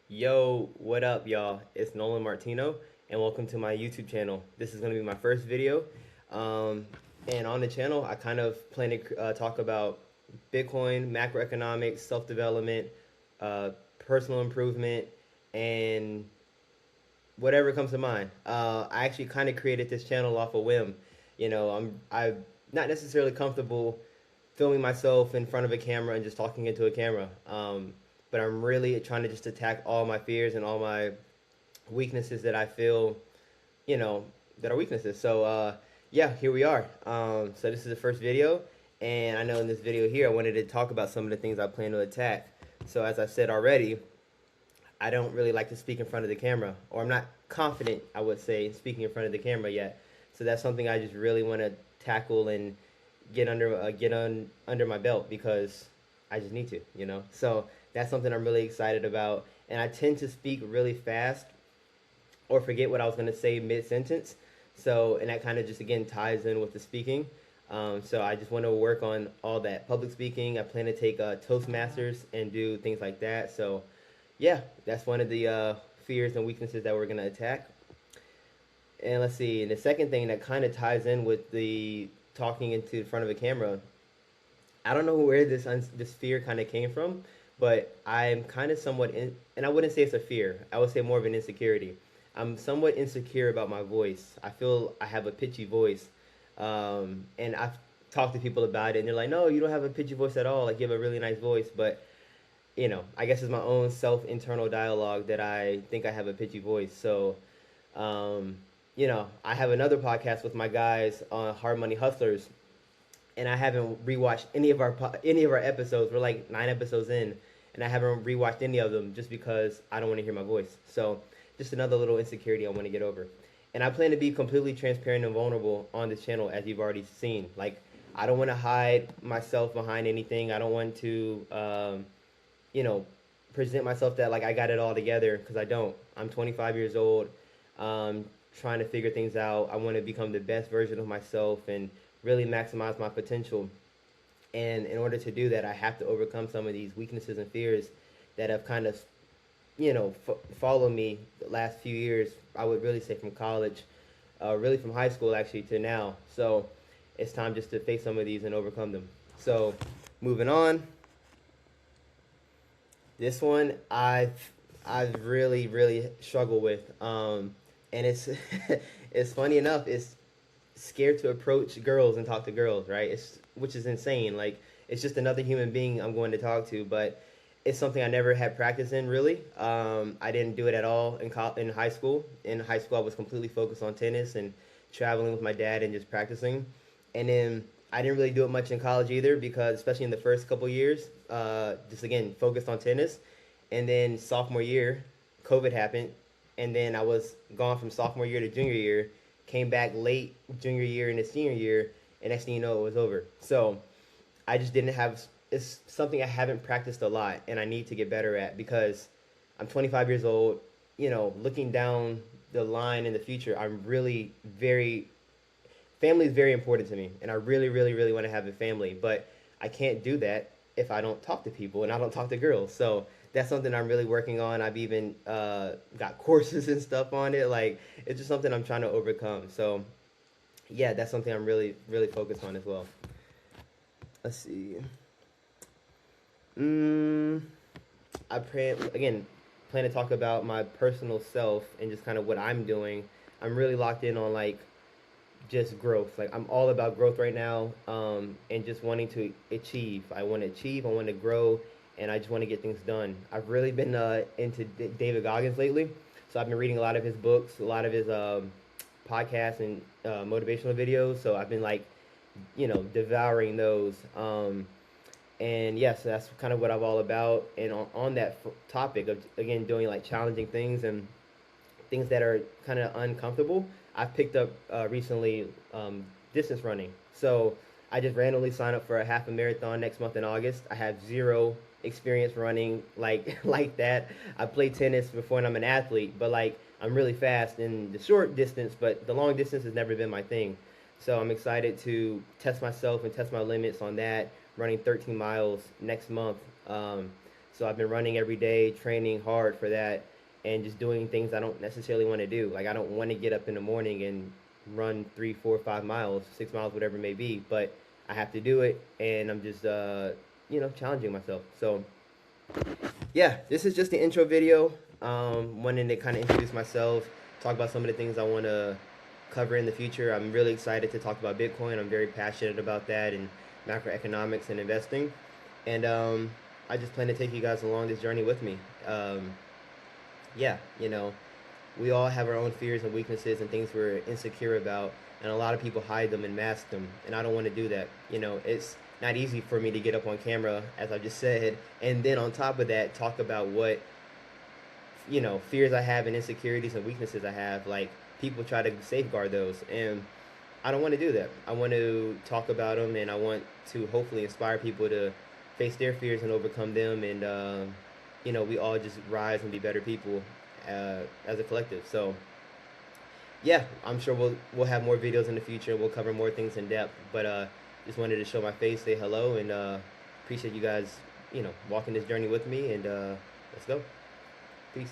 Yo, what up, y'all? It's Nolan Martino, and welcome to my YouTube channel. This is going to be my first video. Um, and on the channel, I kind of plan to talk about Bitcoin, macroeconomics, self development, personal improvement, and whatever comes to mind. I actually kind of created this channel off a whim. I'm not necessarily comfortable filming myself in front of a camera and just talking into a camera. But I'm really trying to just attack all my fears and all my weaknesses that I feel, you know, that are weaknesses. So yeah, here we are. So this is the first video, and I know in this video here I wanted to talk about some of the things I plan to attack. So as I said already, I don't really like to speak in front of the camera, or I'm not confident, I would say, speaking in front of the camera yet. So that's something I just really want to tackle and get under my belt because I just need to. So that's something I'm really excited about. And I tend to speak really fast or forget what I was going to say mid sentence. So, and that kind of just again ties in with the speaking. So I just want to work on all that public speaking. I plan to take Toastmasters and do things like that. So yeah, that's one of the fears and weaknesses that we're going to attack. And let's see, and the second thing that kind of ties in with the talking into the front of a camera, I don't know where this fear kind of came from, but I'm kind of somewhat in, and I wouldn't say it's a fear. I would say more of an insecurity. I'm somewhat insecure about my voice. I feel I have a pitchy voice, and I've talked to people about it, and they're like, "No, you don't have a pitchy voice at all. Like you have a really nice voice." But I guess it's my own self internal dialogue that I think I have a pitchy voice. So, um, I have another podcast with my guys on Hard Money Hustlers, and I haven't rewatched any of our episodes. We're like 9 episodes in, and I haven't rewatched any of them just because I don't want to hear my voice. So, just another little insecurity I want to get over. And I plan to be completely transparent and vulnerable on this channel, as you've already seen. Like, I don't want to hide myself behind anything. I don't want to, you know, present myself that like I got it all together because I don't. I'm 25 years old, trying to figure things out. I want to become the best version of myself and really maximize my potential. And in order to do that, I have to overcome some of these weaknesses and fears that have kind of, followed me the last few years. I would really say from college, really from high school actually to now. So it's time just to face some of these and overcome them. So moving on. This one I've really struggled with, and it's it's funny enough. It's scared to approach girls and talk to girls, right? Which is insane. Like it's just another human being I'm going to talk to, but it's something I never had practice in really. I didn't do it at all in high school. In high school, I was completely focused on tennis and traveling with my dad and just practicing. And then I didn't really do it much in college either because, especially in the first couple years, just again focused on tennis. And then sophomore year, COVID happened, and then I was gone from sophomore year to junior year. Came back late junior year and the senior year, and next thing you know, it was over. So I just didn't have. It's something I haven't practiced a lot, and I need to get better at because I'm 25 years old. Looking down the line in the future, I'm really very family is very important to me, and I really want to have a family, but I can't do that if I don't talk to people and I don't talk to girls. So that's something I'm really working on. I've even got courses and stuff on it. Like it's just something I'm trying to overcome. So yeah, that's something I'm really focused on as well. Let's see. Mm, I plan to talk about my personal self and just kind of what I'm doing. I'm really locked in on like just growth. Like I'm all about growth right now, and just wanting to achieve. I want to achieve. I want to grow, and I just want to get things done. I've really been into David Goggins lately, so I've been reading a lot of his books, a lot of his podcasts and motivational videos. So I've been like, devouring those. And yes, that's kind of what I'm all about. And on that topic of again doing like challenging things and things that are kind of uncomfortable. I've picked up recently distance running. So I just randomly signed up for a half a marathon next month in August. I have zero experience running like like that. I play tennis before and I'm an athlete, but like I'm really fast in the short distance, but the long distance has never been my thing. So I'm excited to test myself and test my limits on that, running 13 miles next month. So I've been running every day, training hard for that, and just doing things I don't necessarily want to do. Like I don't want to get up in the morning and run 3, 4, 5 miles, 6 miles, whatever it may be, but I have to do it, and I'm just challenging myself. So yeah, this is just the intro video. Wanting to kind of introduce myself, talk about some of the things I want to cover in the future. I'm really excited to talk about Bitcoin. I'm very passionate about that and macroeconomics and investing. And I just plan to take you guys along this journey with me. Yeah, we all have our own fears and weaknesses and things we're insecure about, and a lot of people hide them and mask them, and I don't want to do that. It's not easy for me to get up on camera, as I just said, and then on top of that, talk about what fears I have and insecurities and weaknesses I have. Like, people try to safeguard those, and I don't want to do that. I want to talk about them, and I want to hopefully inspire people to face their fears and overcome them, and we all just rise and be better people as a collective. So yeah, I'm sure we'll have more videos in the future. We'll cover more things in depth, but just wanted to show my face, say hello, and appreciate you guys walking this journey with me, and let's go. Peace.